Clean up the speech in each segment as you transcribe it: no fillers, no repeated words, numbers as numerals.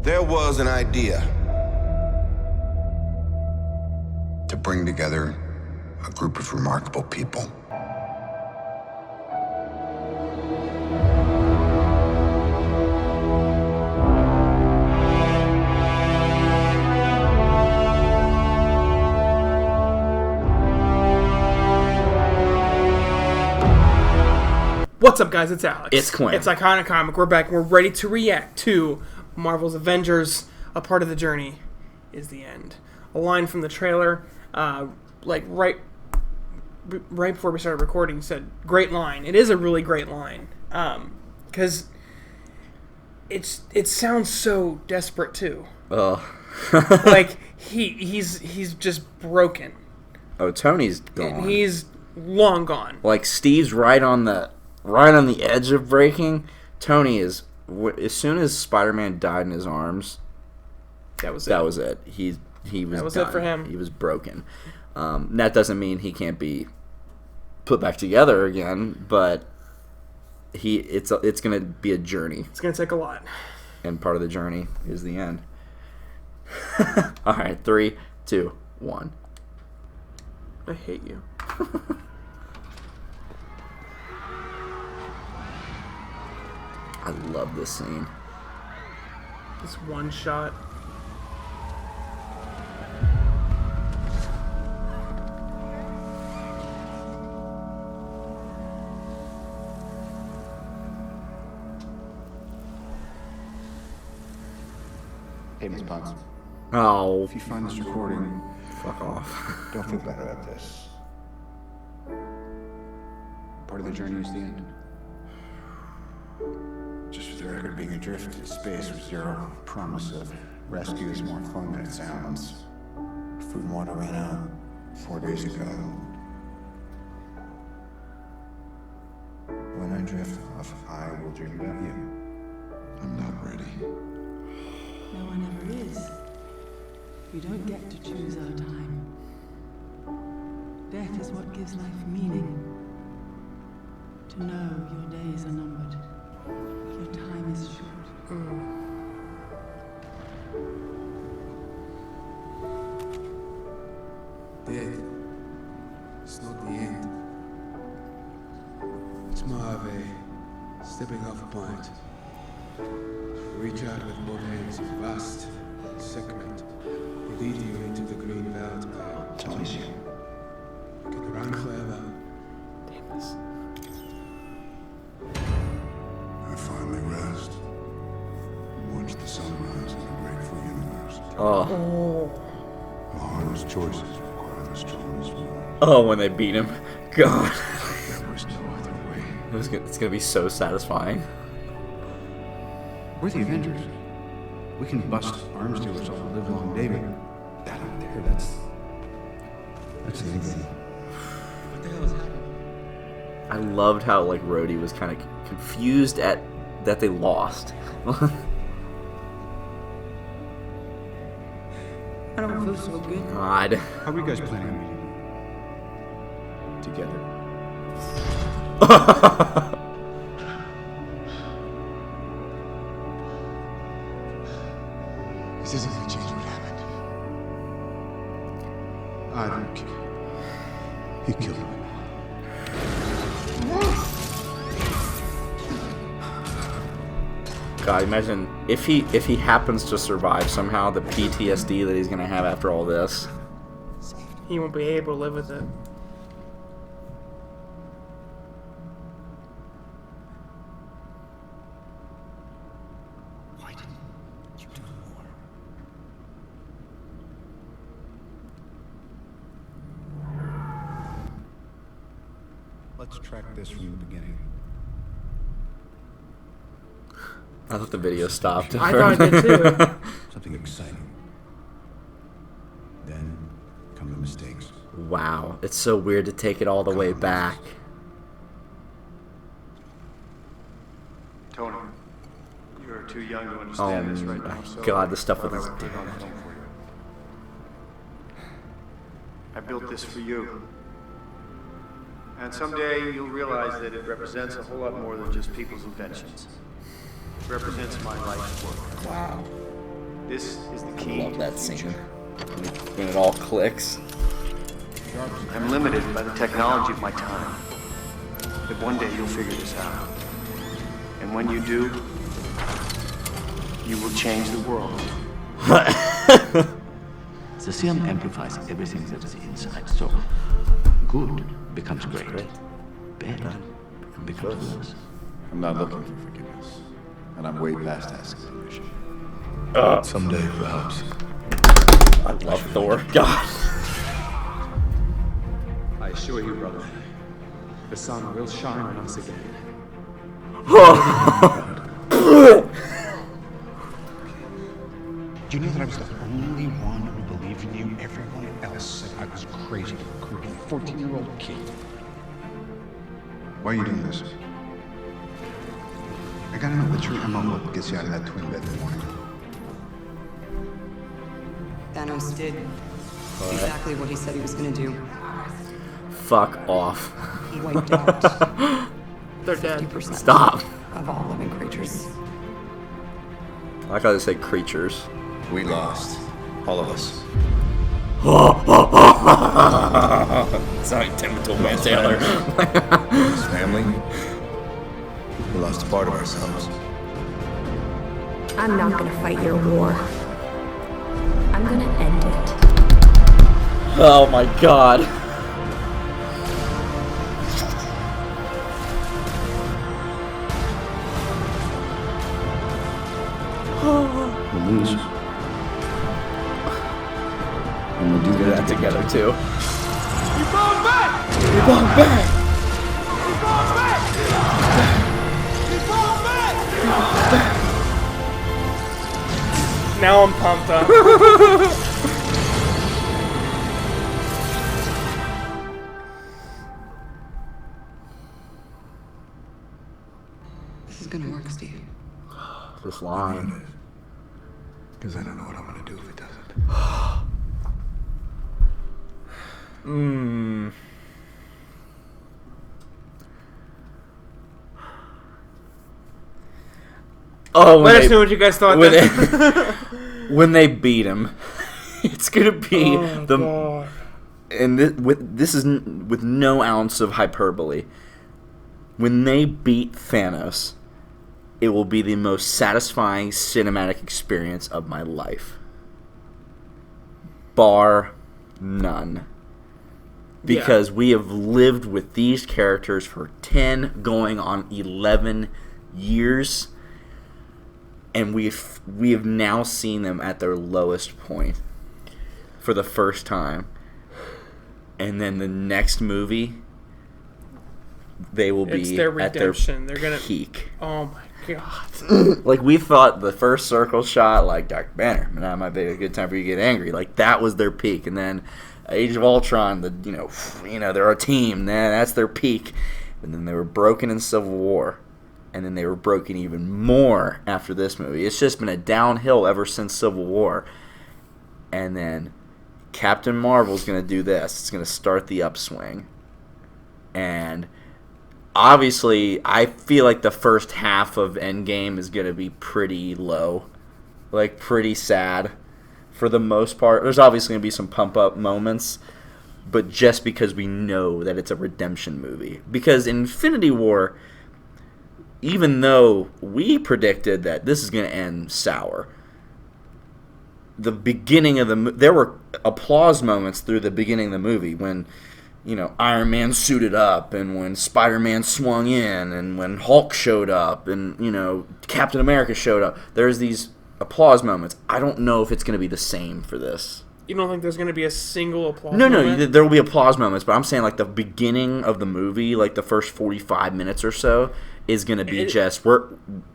There was an idea To bring together a group of remarkable people. What's up, guys? It's Alex. It's Quinn. It's Iconic Comic. We're back. We're ready to react to Marvel's Avengers. A part of the journey is the end. A line from the trailer, right before we started recording, said, "Great line." It is a really great line, because it sounds so desperate too. Oh, Like he's just broken. oh, Tony's gone. He's long gone. Like Steve's right on the edge of breaking. Tony is as soon as Spider-Man died in his arms. That was it. That was it. He was. That was done. it for him. He was broken. That doesn't mean he can't be put back together again, but it's going to be a journey, It's gonna take a lot. and part of the journey is the end. All right, 3, 2, 1. I hate you. I love this scene. This one shot. Hey, Miss Potts. Oh, If you find this recording, fuck off. don't feel bad about this. Part of the journey is the end. Just for the record, being adrift in space with zero promise of rescue is more fun than it sounds. Food and water ran out 4 days ago. When I drift off, I will dream about you. I'm not ready. No one ever is. We don't get to choose our time. Death is what gives life meaning. To know your days are numbered. Your time is short. Death. It's not the end. It's more of a stepping off point. Reach out with both hands, vast segment, lead you into the green belt where Tony's you. you can run forever. Damn this. I finally rest. Watch the sunrise in a grateful universe. Oh, Oh. The hardest choices require the strongest will. oh, when they beat him, God, There was no other way. it's gonna be so satisfying. We're the Avengers. We can bust arms dealers all the live long day, but that out there, that's easy. What the hell is happening? I loved how like Rhodey was kind of confused at that they lost. I don't feel so good. God. How are you guys planning on meeting? Together. This isn't gonna change what happened. I don't care. He killed me. God, imagine if he happens to survive somehow, the PTSD that he's gonna have after all this. He won't be able to live with it. Why didn't you do more? Let's track this from the beginning. I thought the video stopped. I thought it did too. Something exciting. Then come the mistakes. Wow, it's so weird to take it all the way back. Tony, you're too young to Oh understand this right my now. So God, the stuff with I his would put it on the phone for you. I built this for you. And someday you'll realize that it represents a whole lot more than just people's inventions. It represents my life's work. Wow. This is the I key love to that the scene. future. When it all clicks. I'm limited by the technology of my time. But one day you'll figure this out. And when you do, you will change the world. The serum amplifies everything that is inside, so good becomes great, bad becomes worse. I'm not looking for forgiveness. And I'm way past asking permission. Someday, perhaps. I love Thor. God. I assure you, brother, the sun will shine on us again. Do you know that I was the only one who believed in you? Everyone else said I was crazy, including a 14-year-old kid. Why are you doing this? I gotta know what your MO gets you out of that twin bed in the morning. Thanos did exactly what he said he was gonna do. Fuck off. He wiped out They're dead. 50% Stop. of all living creatures. I like how they say creatures. We lost. All of us. It's not like Tim Man Taylor. His family. We lost a part of ourselves. I'm not gonna fight your war. I'm gonna end it. Oh my god. We'll lose. And we'll do that together too. Now I'm pumped up. This is gonna work, Steve. This line. Because I don't know what I'm gonna do if it doesn't. Oh, Let us know what you guys thought. when then. when they beat him, it's gonna be the. God. And this is with no ounce of hyperbole. When they beat Thanos, it will be the most satisfying cinematic experience of my life. Bar none. Because we have lived with these characters for 10 going on 11 years, and we have now seen them at their lowest point for the first time. And then the next movie, they will be It's their at redemption. their They're gonna. peak. Oh my god. Like, we thought the first circle shot, like, Dr. Banner, that might be a good time for you to get angry. Like, that was their peak. And then Age of Ultron, they're a team. That's their peak. And then they were broken in Civil War. And then they were broken even more after this movie. It's just been a downhill ever since Civil War. And then Captain Marvel's going to do this. It's going to start the upswing. And obviously, I feel like the first half of Endgame is going to be pretty low. Like, pretty sad for the most part. There's obviously going to be some pump-up moments, but just because we know that it's a redemption movie. Because in Infinity War, even though we predicted that this is going to end sour, the beginning of there were applause moments through the beginning of the movie when, Iron Man suited up, and when Spider-Man swung in, and when Hulk showed up, and, Captain America showed up. There's these applause moments. I don't know if it's going to be the same for this. You don't think there's going to be a single applause? No, moment? there will be applause moments, but I'm saying, like, the beginning of the movie, like the first 45 minutes or so, is going to be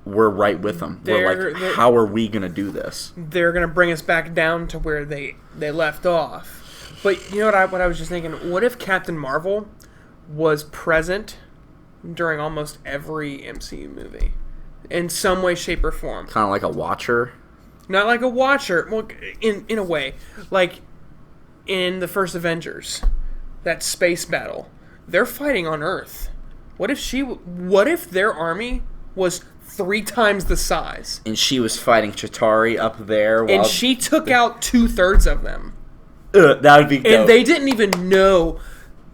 we're right with them. We're like, how are we going to do this? They're going to bring us back down to where they left off. But you know what I was just thinking? What if Captain Marvel was present during almost every MCU movie? In some way, shape, or form. Kind of like a watcher? Not like a watcher. Well, in a way. Like in the first Avengers, that space battle. They're fighting on Earth. What if their army was 3 times the size. And she was fighting Chitauri up there. And she took out 2/3 of them. That would be dope. And they didn't even know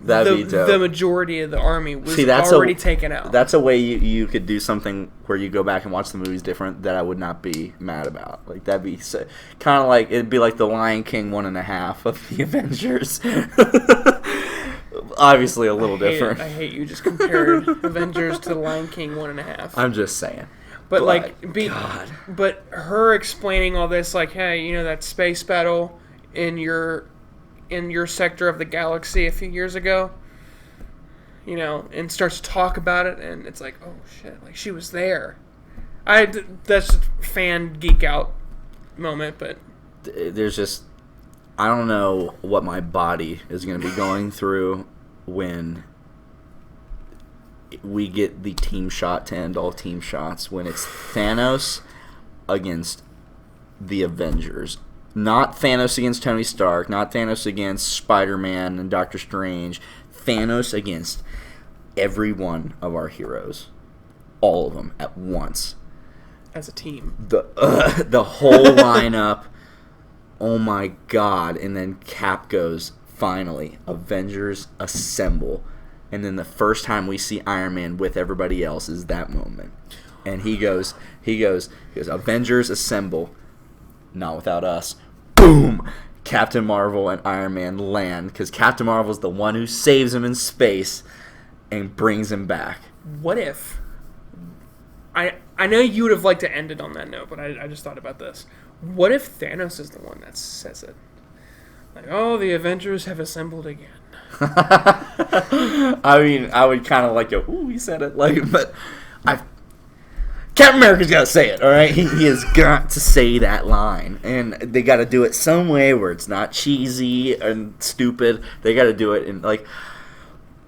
That'd be dope. the majority of the army was already taken out. That's a way you could do something where you go back and watch the movies different that I would not be mad about. Like, that'd be kind of like, it'd be like the Lion King 1.5 of the Avengers. Obviously a little different. I hate you just compared Avengers to the Lion King 1.5. I'm just saying. But but her explaining all this, like, hey, you know that space battle in your sector of the galaxy a few years ago, you know, and starts to talk about it, and it's like, oh shit, like she was there. That's just fan geek out moment, but there's just, I don't know what my body is going to be going through when we get the team shot to end all team shots, when it's Thanos against the Avengers. Not Thanos against Tony Stark, not Thanos against Spider-Man and Doctor Strange. Thanos against every one of our heroes. All of them at once. As a team. The whole lineup. Oh my god. And then Cap goes, finally, Avengers assemble. And then the first time we see Iron Man with everybody else is that moment. And he goes, Avengers assemble. Not without us. Boom! Captain Marvel and Iron Man land, because Captain Marvel's the one who saves him in space and brings him back. What if... I know you would have liked to end it on that note, but I just thought about this. What if Thanos is the one that says it? Like, oh, the Avengers have assembled again. I mean, I would kind of like to, ooh, he said it. Like, but Captain America's got to say it, all right? He has got to say that line. And they got to do it some way where it's not cheesy and stupid. They got to do it in, like,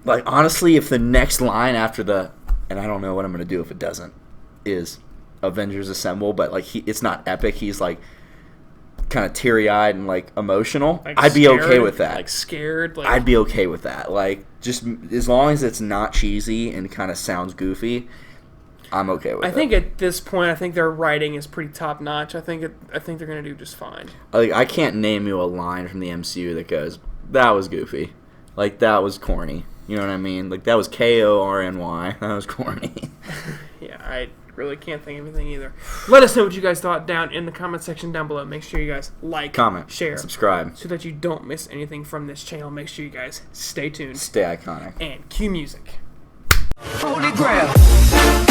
honestly, if the next line after the, and I don't know what I'm going to do if it doesn't, is Avengers Assemble, but, like, it's not epic. He's, like, kind of teary-eyed and, like, emotional. Like I'd be okay with that. Like, scared. Like, I'd be okay with that. Like, just as long as it's not cheesy and kind of sounds goofy, I'm okay with it. I think at this point, I think their writing is pretty top notch. I think they're gonna do just fine. Like, I can't name you a line from the MCU that goes, "That was goofy," like that was corny. You know what I mean? Like that was KORNY. That was corny. Yeah, I really can't think of anything either. Let us know what you guys thought down in the comment section down below. Make sure you guys like, comment, share, subscribe, so that you don't miss anything from this channel. Make sure you guys stay tuned, stay iconic, and cue music. Holy Grail.